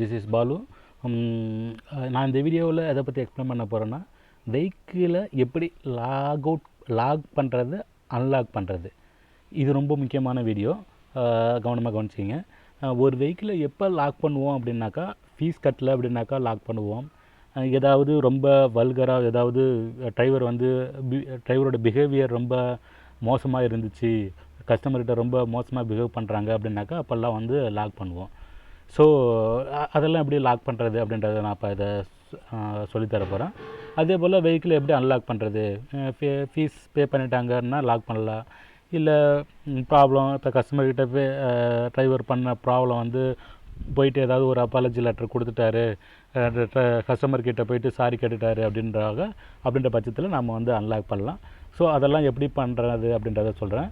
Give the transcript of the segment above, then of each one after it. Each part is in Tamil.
This is Balu. நான் இந்த வீடியோவில் எதை பற்றி எக்ஸ்பிளைன் பண்ண போகிறேன்னா, வெஹிக்கிளை எப்படி லாக் பண்ணுறது, அன்லாக் பண்ணுறது. இது ரொம்ப முக்கியமான வீடியோ, கவனமாக கவனிச்சிங்க. ஒரு வெஹிக்கிளை எப்போ லாக் பண்ணுவோம் அப்படின்னாக்கா, ஃபீஸ் கட்டலை அப்படின்னாக்கா லாக் பண்ணுவோம். ஏதாவது ரொம்ப வல்கராக, ஏதாவது டிரைவரோட பிஹேவியர் ரொம்ப மோசமாக இருந்துச்சு, கஸ்டமர்கிட்ட ரொம்ப மோசமாக பிஹேவ் பண்ணுறாங்க அப்படின்னாக்கா அப்போல்லாம் வந்து லாக் பண்ணுவோம். ஸோ அதெல்லாம் எப்படி லாக் பண்ணுறது அப்படின்றத நான் இப்போ இதை சொல்லித்தர போகிறேன். அதே போல் வெஹிக்கிளை எப்படி அன்லாக் பண்ணுறது, ஃபீஸ் பே பண்ணிட்டாங்கன்னா லாக் பண்ணலாம். இல்லை ப்ராப்ளம், இப்போ கஸ்டமர்கிட்ட போய் டிரைவர் பண்ண ப்ராப்ளம் வந்து போயிட்டு ஏதாவது ஒரு அப்பாலஜி லெட்டர் கொடுத்துட்டாரு, கஸ்டமர்கிட்ட போயிட்டு சாரி கேட்டுட்டாரு அப்படின்ற பட்சத்தில் நம்ம வந்து அன்லாக் பண்ணலாம். ஸோ அதெல்லாம் எப்படி பண்ணுறது அப்படின்றத சொல்கிறேன்.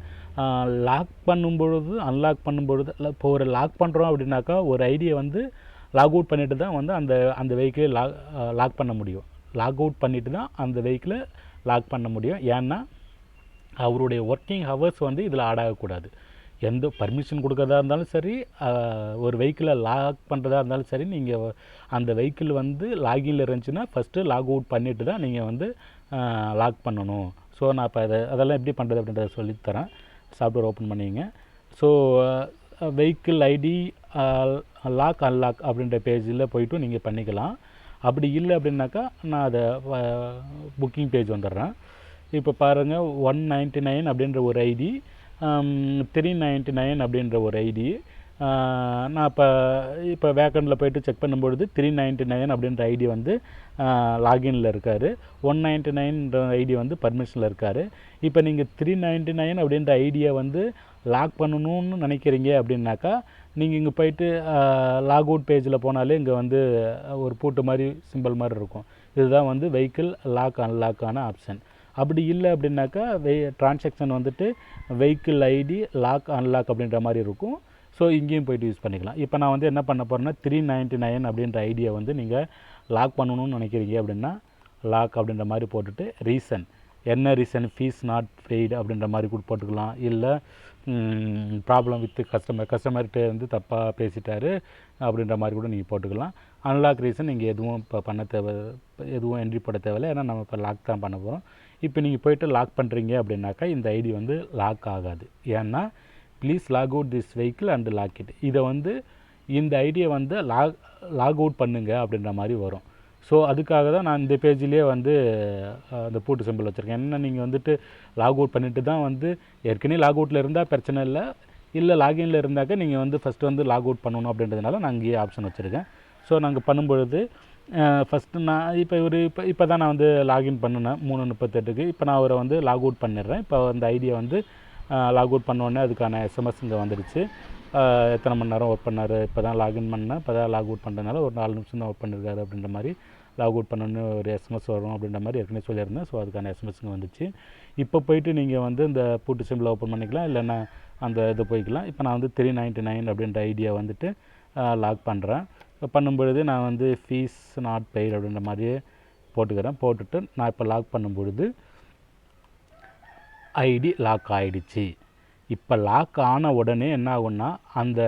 லாக் பண்ணும்பொழுது, அன்லாக் பண்ணும்பொழுது, இல்லை இப்போ ஒரு லாக் பண்ணுறோம் அப்படின்னாக்கா ஒரு ஐடியை வந்து லாக் அவுட் பண்ணிவிட்டு தான் வந்து அந்த வெஹிக்கிளை லாக் பண்ண முடியும். லாக் அவுட் பண்ணிவிட்டு தான் அந்த வெஹிக்கிளை லாக் பண்ண முடியும். ஏன்னா அவருடைய ஒர்க்கிங் ஹவர்ஸ் வந்து இதில் ஆட் ஆகக்கூடாது. எந்த பர்மிஷன் கொடுக்கறதா இருந்தாலும் சரி, ஒரு வெஹிக்கிளை லாக் பண்ணுறதா இருந்தாலும் சரி, நீங்கள் அந்த வெஹிக்கிள் வந்து லாகின்ல இருந்துச்சுன்னா ஃபஸ்ட்டு லாக் அவுட் பண்ணிவிட்டு தான் நீங்கள் வந்து லாக் பண்ணணும். ஸோ நான் இப்போ அதெல்லாம் எப்படி பண்ணுறது அப்படின்றத சொல்லித்தரேன். சாஃப்ட்வேர் ஓப்பன் பண்ணிங்க. So vehicle ID lock unlock அப்படின்ற பேஜில் போய்ட்டு நீங்கள் பண்ணிக்கலாம். அப்படி இல்லை அப்படின்னாக்கா நான் அதை புக்கிங் பேஜ் வந்துடுறேன். இப்போ பாருங்கள், 199 அப்படின்ற ஒரு ஐடி, 399 அப்படின்ற ஒரு ஐடி. நான் இப்போ வேக்கண்டில் போய்ட்டு செக் பண்ணும்பொழுது 399 அப்படின்ற ஐடி வந்து லாகின்ல இருக்கார், 199 ஐடி வந்து பர்மிஷனில் இருக்கார். இப்போ நீங்கள் 399 அப்படின்ற ஐடியை வந்து லாக் பண்ணணும்னு நினைக்கிறீங்க அப்படின்னாக்கா, நீங்கள் இங்கே போய்ட்டு லாக் அவுட் பேஜில் போனாலே இங்கே வந்து ஒரு பூட்டு மாதிரி சிம்பிள் மாதிரி இருக்கும். இதுதான் வந்து வெஹிக்கிள் லாக் அன்லாக்கான ஆப்ஷன். அப்படி இல்லை அப்படின்னாக்கா டிரான்சாக்ஷன் வந்துட்டு வெஹிக்கிள் ஐடி லாக் அன்லாக் அப்படின்ற மாதிரி இருக்கும். ஸோ இங்கேயும் போய்ட்டு யூஸ் பண்ணிக்கலாம். இப்போ நான் வந்து என்ன பண்ண போகிறேன்னா, 399 அப்படின்ற ஐடியை வந்து நீங்கள் லாக் பண்ணணும்னு நினைக்கிறீங்க அப்படின்னா லாக் அப்படின்ற மாதிரி போட்டுட்டு, ரீசன் என்ன ரீசன், ஃபீஸ் நாட் பெய்டு அப்படின்ற மாதிரி கூட போட்டுக்கலாம். இல்லை ப்ராப்ளம் வித் கஸ்டமர்கிட்ட வந்து தப்பாக பேசிட்டாரு அப்படின்ற மாதிரி கூட நீங்கள் போட்டுக்கலாம். அன்லாக் ரீசன் நீங்கள் எதுவும் இப்போ எதுவும் என்ட்ரி போட தேவையில்லை, ஏன்னா நம்ம இப்போ லாக் தான் பண்ண போகிறோம். இப்போ நீங்கள் போய்ட்டு லாக் பண்ணுறீங்க அப்படின்னாக்கா இந்த ஐடி வந்து லாக் ஆகாது. ஏன்னா please lock out this vehicle and lock it, இதை வந்து இந்த ஐடியை வந்து லாக் அவுட் பண்ணுங்க அப்படின்ற மாதிரி வரும். ஸோ அதுக்காக தான் நான் இந்த பேஜிலே வந்து அந்த பூட்டு சிம்பிள் வச்சுருக்கேன். என்ன, நீங்கள் வந்துட்டு லாக் அவுட் பண்ணிவிட்டு தான் வந்து ஏற்கனவே லாக் அவுட்டில் இருந்தால் பிரச்சனை இல்லை லாகின்ல இருந்தாக்க நீங்கள் வந்து ஃபஸ்ட்டு வந்து லாக் அவுட் பண்ணணும் அப்படின்றதுனால நான் இங்கேயே ஆப்ஷன் வச்சுருக்கேன். ஸோ நாங்கள் பண்ணும்பொழுது ஃபஸ்ட்டு நான் இப்போ தான் நான் வந்து லாகின் பண்ணினேன் 3:38க்கு. இப்போ நான் அவரை வந்து லாக் அவுட் பண்ணிடுறேன். இப்போ அந்த ஐடியா வந்து லாக் அவுட் பண்ணோடனே அதுக்கான எஸ்எம்எஸ் இங்கே வந்துடுச்சு. எத்தனை மணி நேரம் ஒர்க் பண்ணார், இப்போ தான் லாகின் பண்ணேன், இப்போ தான் லாக் அவுட் பண்ணுறதுனால ஒரு 4 நிமிஷம் தான் ஒர்க் பண்ணியிருக்காரு அப்படின்ற மாதிரி லாக் அவுட் பண்ணணுன்னு ஒரு எஸ்எம்எஸ் வரும் அப்படின்ற மாதிரி ஏற்கனவே சொல்லியிருந்தேன். ஸோ அதுக்கான எஸ்எம்எஸ் இங்கே வந்துச்சு. இப்போ போய்ட்டு நீங்கள் வந்து இந்த பூட்டு சிம்பிளை ஓப்பன் பண்ணிக்கலாம், இல்லைன்னா அந்த இது போய்க்கலாம். இப்போ நான் வந்து 399 அப்படின்ற ஐடியா வந்துட்டு லாக் பண்ணுறேன். பண்ணும்பொழுது நான் வந்து ஃபீஸ் நாட் பெய்டு அப்படின்ற மாதிரியே போட்டுட்டு நான் இப்போ லாக் பண்ணும்பொழுது ஐடி லாக் ஆகிடுச்சு. இப்போ லாக் ஆன உடனே என்ன ஆகுன்னா, அந்த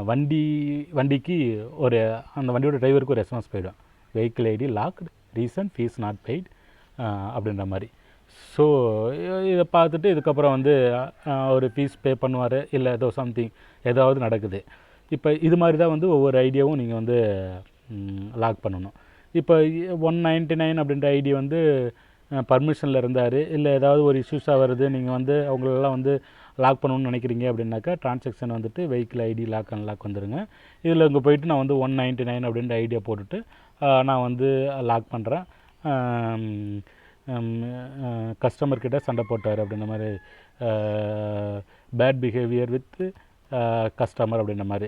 வண்டிக்கு அந்த வண்டியோட டிரைவருக்கு ஒரு எஸ்எம்எஸ் போயிடும், vehicle ID locked, reason fees not paid அப்படின்ற மாதிரி. ஸோ இதை பார்த்துட்டு இதுக்கப்புறம் வந்து ஒரு ஃபீஸ் பே பண்ணுவார், இல்லை ஏதோ சம்திங் ஏதாவது நடக்குது. இப்போ இது மாதிரி தான் வந்து ஒவ்வொரு ஐடியாவும் நீங்கள் வந்து லாக் பண்ணணும். இப்போ 199 அப்படின்ற ஐடி வந்து பர்மிஷனில் இருந்தார், இல்லை ஏதாவது ஒரு இஷ்யூஸாக வருது, நீங்கள் வந்து அவங்களெல்லாம் வந்து லாக் பண்ணணும்னு நினைக்கிறீங்க அப்படின்னாக்கா டிரான்சாக்ஷன் வந்துட்டு வெஹிக்கிள் ஐடி லாக் அன்லாக் வந்துடுங்க. இதில் இங்கே போய்ட்டு நான் வந்து 199 அப்படின்ற ஐடியா போட்டுட்டு நான் வந்து லாக் பண்ணுறேன். கஸ்டமர்கிட்ட சண்டை போட்டார் அப்படின்ற மாதிரி, பேட் பிஹேவியர் வித் கஸ்டமர் அப்படின்ற மாதிரி,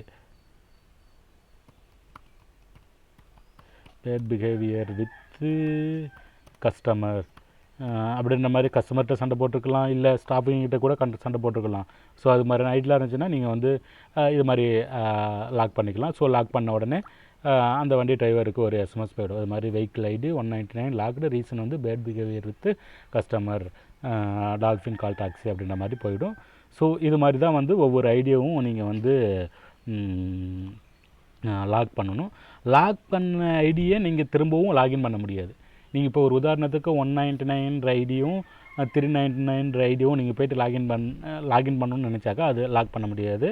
பேட் பிஹேவியர் வித்து கஸ்டமர் அப்படின்ற மாதிரி கஸ்டமர்கிட்ட சண்டை போட்டுருக்கலாம், இல்லை ஸ்டாஃபிங்கிட்ட கூட சண்டை போட்டுருக்கலாம். ஸோ அது மாதிரி ஐடிலாம் இருந்துச்சுன்னா நீங்கள் வந்து இது மாதிரி லாக் பண்ணிக்கலாம். ஸோ லாக் பண்ண உடனே அந்த வண்டி டிரைவருக்கு ஒரு எஸ்எம்எஸ் போயிடும், அது மாதிரி வெஹிக்கிள் ஐடி 199 லாக்டு, ரீசன் வந்து bad behaviour with customer, dolphin call taxi அப்படின்ற மாதிரி போயிடும். ஸோ இது மாதிரி தான் வந்து ஒவ்வொரு ஐடியாவும் நீங்கள் வந்து லாக் பண்ணணும். லாக் பண்ண ஐடியை நீங்கள் திரும்பவும் லாகின் பண்ண முடியாது. நீங்கள் இப்போ ஒரு உதாரணத்துக்கு 199 ஐடியும் 399 ஐடியும் நீங்கள் போய்ட்டு லாகின் பண்ணணும்னு நினச்சாக்கா அது லாக் பண்ண முடியாது,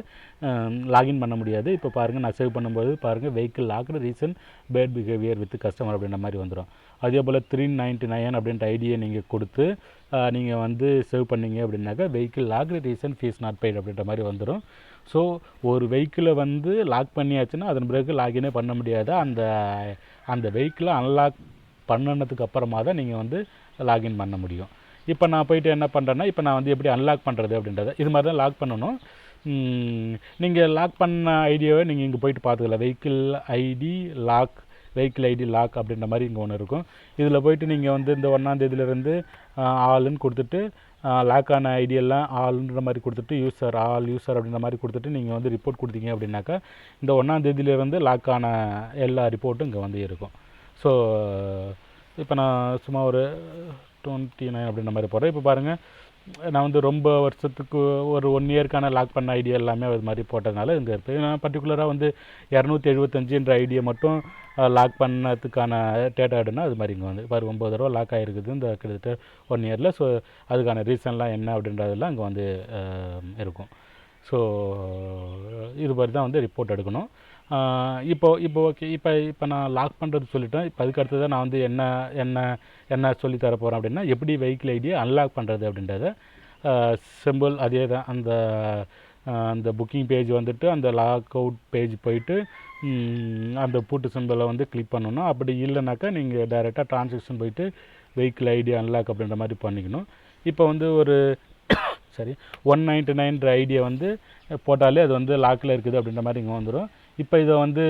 லாகின் பண்ண முடியாது. இப்போ பாருங்கள், நான் சேவ் பண்ணும்போது பாருங்கள், vehicle locked reason bad behaviour with customer அப்படின்ற மாதிரி வந்துடும். அதே போல் 399 அப்படின்ற ஐடியை நீங்கள் கொடுத்து நீங்கள் வந்து சேவ் பண்ணிங்க அப்படின்னாக்கா vehicle locked reason fees not paid அப்படின்ற மாதிரி வந்துடும். ஸோ ஒரு வெஹிக்கிளை வந்து லாக் பண்ணியாச்சுன்னா அதன் பிறகு லாகினே பண்ண முடியாது. அந்த வெஹிக்கிளை அன்லாக் பண்ணினதுக்கு அப்புறமா தான் நீங்கள் வந்து லாகின் பண்ண முடியும். இப்போ நான் போய்ட்டு என்ன பண்ணுறேன்னா, இப்போ நான் வந்து எப்படி அன்லாக் பண்ணுறது அப்படின்றத இது மாதிரி தான் லாக் பண்ணணும். நீங்கள் லாக் பண்ண ஐடியாவை நீங்கள் இங்கே போய்ட்டு பார்த்துக்கலாம். வெஹிக்கிள் ஐடி லாக் அப்படின்ற மாதிரி இங்கே ஒன்று இருக்கும். இதில் போய்ட்டு நீங்கள் வந்து இந்த 1ஆம் தேதியிலேருந்து ஆளுன்னு கொடுத்துட்டு லாக்கான ஐடியெல்லாம் ஆளுன்ற மாதிரி கொடுத்துட்டு யூசர் அப்படின்ற மாதிரி கொடுத்துட்டு நீங்கள் வந்து ரிப்போர்ட் கொடுத்தீங்க அப்படின்னாக்கா இந்த 1ஆம் தேதியிலேருந்து லாக்கான எல்லா ரிப்போர்ட்டும் இங்கே வந்து இருக்கும். ஸோ இப்போ நான் சும்மா ஒரு 29 அப்படின்ற மாதிரி போடுறேன். இப்போ பாருங்கள், நான் வந்து ரொம்ப வருஷத்துக்கு ஒரு 1 இயர்க்கான லாக் பண்ண ஐடியா எல்லாமே அது மாதிரி போட்டதுனால இங்கே இருக்குது. நான் பர்டிகுலராக வந்து 275 ஐடியை மட்டும் லாக் பண்ணதுக்கான டேட்டா எடுனா அது மாதிரி இங்கே வந்து பாரு 9 தடவை லாக் ஆகிருக்குது இந்த கிட்டத்தட்ட 1 இயரில். ஸோ அதுக்கான ரீசன்லாம் என்ன அப்படின்றதெல்லாம் இங்கே வந்து இருக்கும். ஸோ இது மாதிரி தான் வந்து ரிப்போர்ட் எடுக்கணும். இப்போ ஓகே, இப்போ நான் லாக் பண்ணுறது சொல்லிட்டேன். இப்போ அதுக்கு அடுத்து தான் நான் வந்து என்ன சொல்லி தர போகிறேன் அப்படின்னா, எப்படி வெஹிக்கிள் ஐடியை அன்லாக் பண்ணுறது அப்படின்றத சிம்பிள் அதே தான். அந்த புக்கிங் பேஜ் வந்துட்டு அந்த லாக் அவுட் பேஜ் போயிட்டு அந்த பூட்டு சிம்பிளை வந்து கிளிக் பண்ணணும். அப்படி இல்லைனாக்கா நீங்கள் டைரெக்டாக ட்ரான்சாக்ஷன் போயிட்டு வெஹிக்கிள் ஐடி அன்லாக் அப்படின்ற மாதிரி பண்ணிக்கணும். இப்போ வந்து ஒரு 199 ஐடியை வந்து போட்டாலே அது வந்து லாக்கில் இருக்குது அப்படின்ற மாதிரி இங்கே வந்துடும். இப்போ இதை வந்து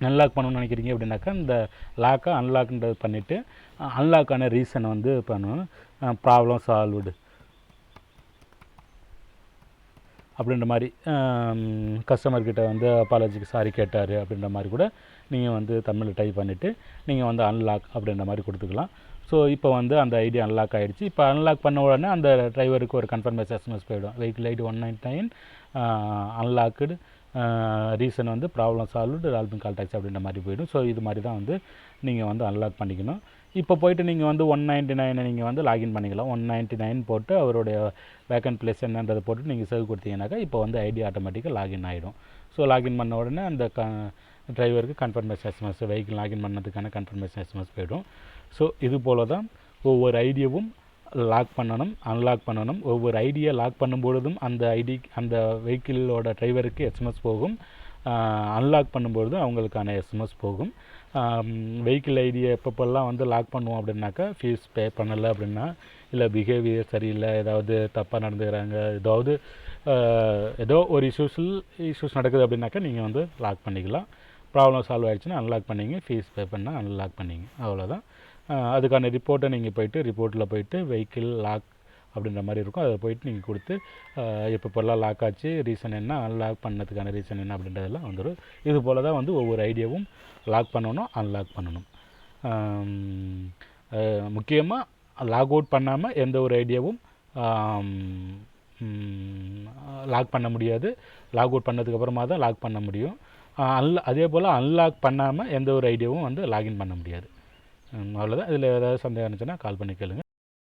அன்லாக் பண்ணணும்னு நினைக்கிறீங்க அப்படின்னாக்கா இந்த லாக்கை அன்லாக்ன்றது பண்ணிவிட்டு அன்லாக்கான ரீசனை வந்து பண்ணணும். ப்ராப்ளம் சால்வ்டு அப்படின்ற மாதிரி கஸ்டமர்கிட்ட வந்து அப்பாலஜிக்கு சாரி கேட்டார் அப்படின்ற மாதிரி கூட நீங்கள் வந்து தமிழில் டைப் பண்ணிவிட்டு நீங்கள் வந்து அன்லாக் அப்படின்ற மாதிரி கொடுத்துக்கலாம். ஸோ இப்போ வந்து அந்த ஐடி அன்லாக் ஆகிடுச்சு. இப்போ அன்லாக் பண்ண உடனே அந்த டிரைவருக்கு ஒரு கன்ஃபர்மேஷன் எஸ்எம்எஸ் போயிடும். வெஹிக்கிள் ஐடி 199 அன்லாக்குடு ரீசன் வந்து ப்ராப்ளம் சால்வ்டு ரால்பிங் கால் டாக்ஸி அப்படின்ற மாதிரி போயிடும். ஸோ இது மாதிரி தான் வந்து நீங்கள் வந்து அன்லாக் பண்ணிக்கணும். இப்போ போய்ட்டு நீங்கள் வந்து 199 நீங்கள் வந்து லாகின் பண்ணிக்கலாம். 199 போட்டு அவருடைய வேக்கன்ட் பிளேஸ் என்னன்றதை போட்டு நீங்கள் சேவ் கொடுத்தீங்கன்னாக்கா இப்போ வந்து ஐடி ஆட்டோமேட்டிக்காக லாகின் ஆகிடும். ஸோ லாகின் பண்ண உடனே அந்த டிரைவருக்கு கன்ஃபர்மேஷன் எஸ்எம்எஸ் வெஹிக்கிள் லாகின் பண்ணதுக்கான கன்ஃபர்மேஷன் எஸ்எம்எஸ் போயிடும். ஸோ இது போல் தான் ஒவ்வொரு ஐடியாவும் லாக் பண்ணணும், அன்லாக் பண்ணணும். ஒவ்வொரு ஐடியை லாக் பண்ணும்பொழுதும் அந்த வெஹிக்கிளோட டிரைவருக்கு எஸ்எம்எஸ் போகும். அன்லாக் பண்ணும்பொழுது அவங்களுக்கான எஸ்எம்எஸ் போகும். வெஹிக்கிள் ஐடியை எப்பப்பெல்லாம் வந்து லாக் பண்ணுவோம் அப்படின்னாக்கா ஃபீஸ் பே பண்ணலை அப்படின்னா, இல்லை பிஹேவியர் சரியில்லை, ஏதாவது தப்பாக நடந்துக்கிறாங்க, ஏதோ ஒரு இஷ்யூஸ் நடக்குது அப்படின்னாக்கா நீங்கள் வந்து லாக் பண்ணிக்கலாம். ப்ராப்ளம் சால்வ் ஆகிடுச்சுன்னா அன்லாக் பண்ணிங்க, ஃபீஸ் பே பண்ணால் அன்லாக் பண்ணிங்க, அவ்வளோதான். அதுக்கான ரிப்போர்ட்டை நீங்கள் போய்ட்டு ரிப்போர்ட்டில் போய்ட்டு வெஹிக்கிள் லாக் அப்படின்ற மாதிரி இருக்கும். அதை போய்ட்டு நீங்கள் கொடுத்து எப்பப்பெல்லாம் லாக் ஆச்சு, ரீசன் என்ன, அன்லாக் பண்ணதுக்கான ரீசன் என்ன அப்படின்றதெல்லாம் வந்துடும். இது போல் தான் வந்து ஒவ்வொரு ஐடியாவும் லாக் பண்ணணும், அன்லாக் பண்ணணும். முக்கியமாக லாக் அவுட் பண்ணாமல் எந்த ஒரு ஐடியாவும் லாக் பண்ண முடியாது. லாக் அவுட் பண்ணதுக்கப்புறமா தான் லாக் பண்ண முடியும். அதே போல் அன்லாக் பண்ணாமல் எந்த ஒரு ஐடியாவும் வந்து லாகின் பண்ண முடியாது. அவ்வளோதான். இதில் ஏதாவது சந்தேகம் இருந்துச்சுன்னா கால் பண்ணி கேளுங்க.